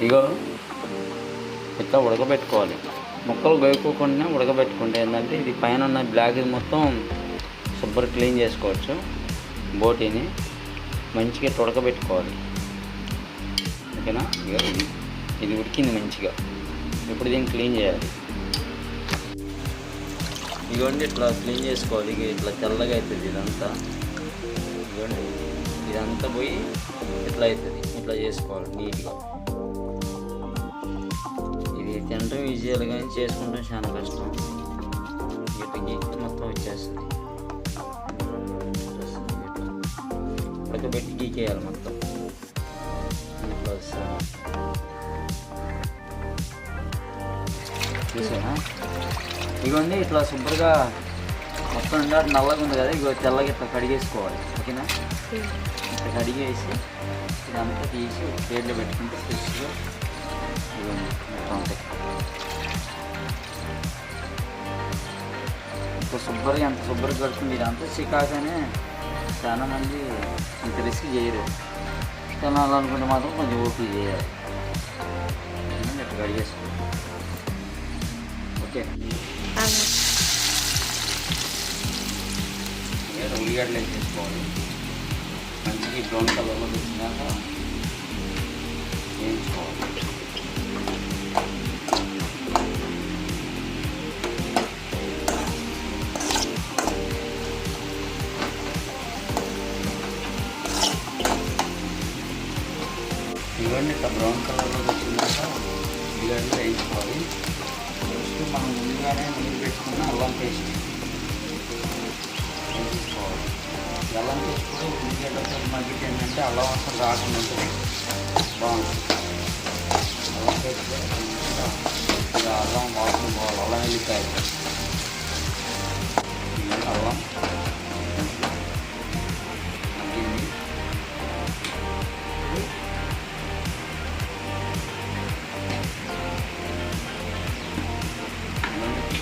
ఇగో ఇట్లా ఉడకబెట్టుకోవాలి. ముక్కలు గోయకోకుండా ఉడకబెట్టుకుంటే ఏంటంటే ఇది పైన ఉన్న బ్లాక్ మొత్తం శుభ్ర క్లీన్ చేసుకోవచ్చు. బోటీని మంచిగా ఇట్లా ఉడకబెట్టుకోవాలి. ఓకేనా? ఇక ఇది ఉడికింది మంచిగా. ఇప్పుడు దీన్ని క్లీన్ చేయాలి. ఇదిగోండి ఇట్లా క్లీన్ చేసుకోవాలి. ఇక ఇట్లా తెల్లగా అవుతుంది ఇదంతా. ఇదిగోండి ఇదంతా పోయి ఇట్లా అవుతుంది. ఇట్లా చేసుకోవాలి నీట్గా. ఇది తినడం ఈజీగా కానీ చేసుకుంటాం చాలా కష్టం. ఇట్లా గీకి మొత్తం వచ్చేస్తుంది. ఉడకబెట్టి గీకేయాలి మొత్తం. ఇట్లా వస్తుంది. చూసానా? ఇగోండి ఇట్లా శుభ్రంగా మొత్తం నల్లగా ఉంది కదా, ఇగో తెల్లగా ఇట్లా కడిగేసుకోవాలి. ఓకేనా? ఇట్లా కడిగేసి ఇదంతా తీసి ప్లేట్లో పెట్టుకుంటే ఫ్రెష్గా ఇవ్వండి ఇట్లా ఉంటాయి. ఇంత శుభ్రంగా ఎంత శుభ్రంగా కడుతుంది. ఇదంతా చికాకనే చాలా మంది ఇంత రిస్క్ చేయరు. తినాలనుకుంటే మాత్రం కొంచెం ఓపిక చేయాలి. ఇట్లా కడిగేసుకోవాలి. ఓకే, ఉల్లిగడ్డలు వేసేసుకోవాలి. మంచిగా బ్రౌన్ కలర్లో వచ్చినాక వేయించుకోవాలి. ఇవన్నీ ఇట్లా బ్రౌన్ కలర్లో వచ్చినాక ఉల్లిగడ్డలు వేయించుకోవాలి. ఫస్ట్ మనం ముందుగానే నీళ్ళు పెట్టుకున్న అల్లం పేస్ట్ వేసుకోవాలి. అల్లం పేస్ట్ కూడా ఉల్లిగడ్డతో మగ్గితే ఏంటంటే అల్లం వాసన రాకుండా ఉంటుంది, బాగుంటుంది. అల్లం పేస్ట్ ఇక అల్లం వాసన పోవాలి. అల్లం వెల్లిపాయలు, అల్లం మగ్గింది.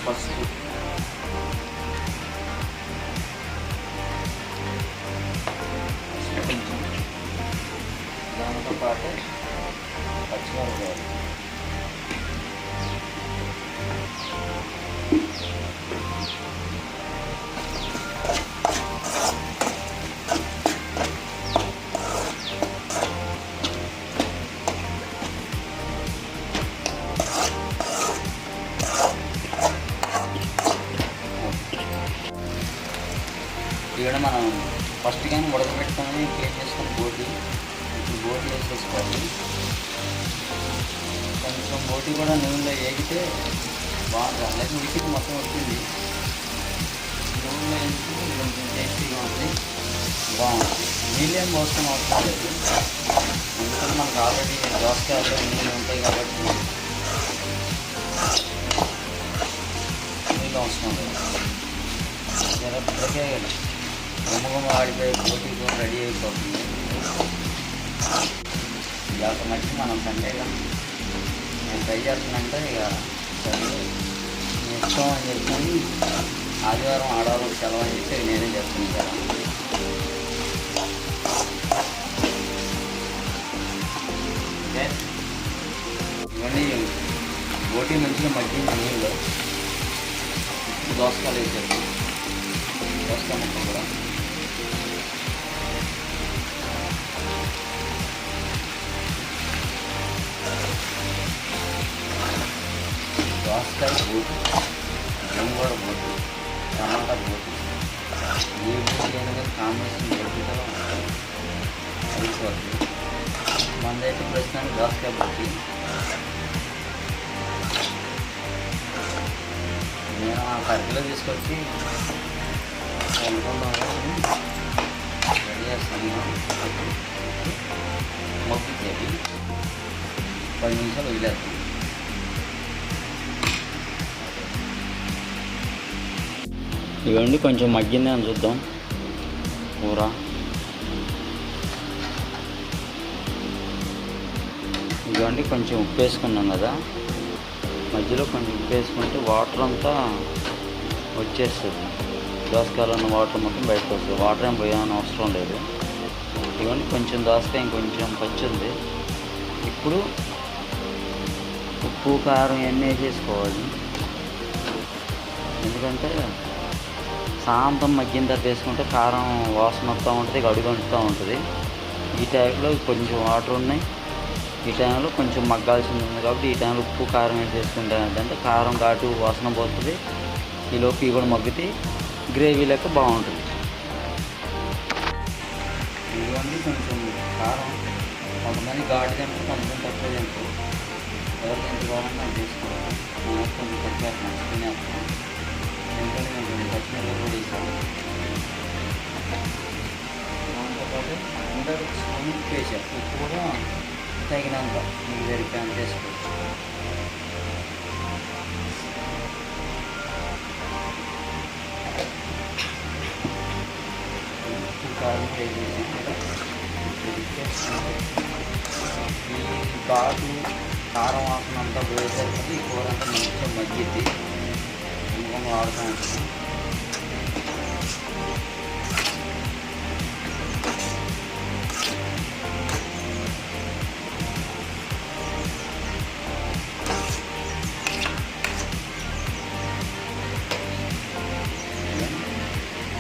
పసుపు, కొంచెం దాంతో పాటు పచ్చిమిరపకాయలు, ఇక్కడ మనం ఫస్ట్ కానీ ఉడకబెట్టుకొని క్లీన్ చేసుకొని బోటి ఇప్పుడు బోటి వేసేసుకోవాలి. కొంచెం బోటి కూడా నూనెలో వేగితే బాగుంటుంది. అలాగే ఉడికి మొత్తం వచ్చింది. నూనెలో వేసి కొంచెం టేస్టీగా ఉంటుంది, బాగుంటుంది. నీళ్ళేం పోసుకొని అవసరం లేదు. ఎందుకంటే మనకు ఆల్రెడీ దోసకాయలు నీళ్ళు ఉంటాయి కాబట్టి నీళ్ళు అవసరం లేదు. ఇప్పటికే గుమ్మగుమ్మ ఆడిపోయి బోటి కూడా రెడీ అయిపోతుంది. ఇక మధ్య మనం సండేగా నేను ట్రై చేస్తున్నానంటే ఇక సరే ఇష్టం అని చెప్పి ఆదివారం ఆడవాళ్ళకి సెలవు అని చెప్పి నేనే చేస్తున్నాను కదా. ఓకే, ఇవన్నీ బోటి మంచిగా మగ్గింది నీళ్ళు. దోసకాయలు వేసేస్తాం. దోసకాయ ముక్కలు కూడా దోసకాయ బోటి, గోంగూర బోటి, టమాటా బోటి, ఏ బోటి అయినా కాంబినేషన్ బోటితో అయిపోతుంది. మనదైతే ప్రస్తుతానికి దోసకాయ బోటి. నేను ఆ 10 కిలో తీసుకొచ్చి వండుకుందాము రెడీ చేస్తాను. మొగ్గిచ్చేది 10 నిమిషాలు వదిలేస్తాను. ఇవన్నీ కొంచెం మగ్గింది అని చూద్దాం కూర. ఇవన్నీ కొంచెం ఉప్పు వేసుకున్నాం కదా, మధ్యలో కొంచెం ఉప్పు వేసుకుంటే వాటర్ అంతా వచ్చేస్తుంది. దోసకాయలో ఉన్న వాటర్ మొత్తం బయటకు వస్తుంది. వాటర్ ఏం పోయాలని అవసరం లేదు. ఇవన్నీ కొంచెం దోసకాయ ఇంకొంచెం పచ్చి ఉంది. ఇప్పుడు ఉప్పు కారం ఇవన్నీ వేసేసుకోవాలి. ఎందుకంటే సాంతం మగ్గిన తర్వాత వేసుకుంటే కారం వాసన వస్తూ ఉంటుంది, అడుగు అంటుతూ ఉంటుంది. ఈ టైంలో కొంచెం వాటర్ ఉన్నాయి, ఈ టైంలో కొంచెం మగ్గాల్సింది ఉంది. కాబట్టి ఈ టైంలో ఉప్పు కారం వేసేసుకుంటే ఏంటంటే కారం ఘాటు వాసన పోతుంది. ఈలోపు ఇవి కూడా మగ్గితే గ్రేవీ లెక్క బాగుంటుంది. ఇవన్నీ కొంచెం కారం కొంతమంది ఘాటు తింటారు, కొంతమంది తక్కువ తింటారు. ఎవరు తింటుకోవాలని అది తీసుకోవాలి. నేను కొంచెం తక్కువ వేస్తాను, తినేస్తాను. ఎందుకంటే నేను కొంచెం పచ్చిమిరపకాయలు కూడా వేసాను. దాంతోపాటు ఇంకా స్పూన్ ఉప్పు వేసాను. ఉప్పు కూడా తగినంత మీకు సరిపోయేంత వేసుకోవచ్చు. ఉప్పు కారం వేసేసి ఈ ఘాటు కారం వాసన అంతా పోయేసరికి ఈ కూర అంతా మంచిగా మగ్గిద్ది. ఇంకొక ఆడుతూ ఉంటుంది.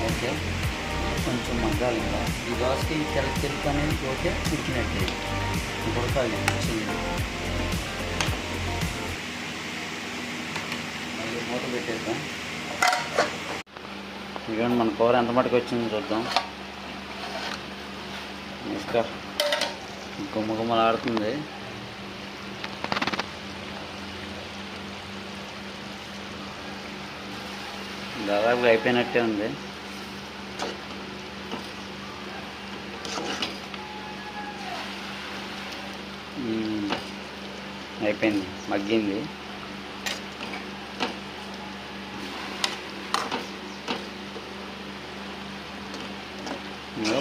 ఓకే, కొంచెం మగ్గాలి. ఇంకా ఈ దోసకి తెలుపు అనేది పోతే ఉడికినట్టే. ఉడకాలి చిన్న. మళ్ళీ మూత పెట్టేద్దాం. ఇక మన కూర ఎంత మటుకు వచ్చిందో చూద్దాం. ఇసుక గుమ్మగుమ్మలు ఆడుతుంది. దాదాపుగా అయిపోయినట్టే ఉంది. అయిపోయింది, మగ్గింది.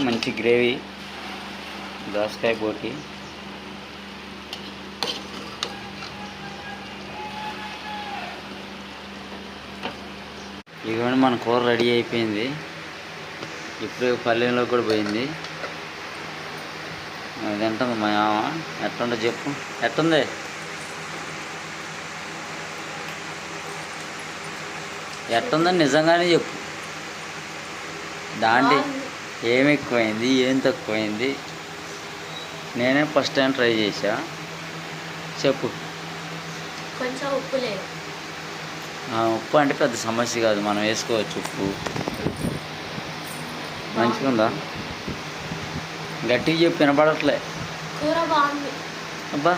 మంచి గ్రేవీ దోసకాయ పోటీ. ఇవన్నీ మన కూర రెడీ అయిపోయింది. ఇప్పుడు పల్లెంలో కూడా పోయింది. తింటుంది మా మామ. ఎట్లుందో చెప్పు, ఎట్టుంది? ఎట్టుందని నిజంగానే చెప్పు. దాంట్లో ఏం ఎక్కువైంది, ఏం తక్కువైంది? నేనే ఫస్ట్ టైం ట్రై చేసా. చెప్పు. కొంచెం ఉప్పు లేదు. ఉప్పు అంటే పెద్ద సమస్య కాదు, మనం వేసుకోవచ్చు ఉప్పు. మంచిగా ఉందా? గట్టిగా చెప్పి వినపడట్లే. కూర బాగుంది. అబ్బా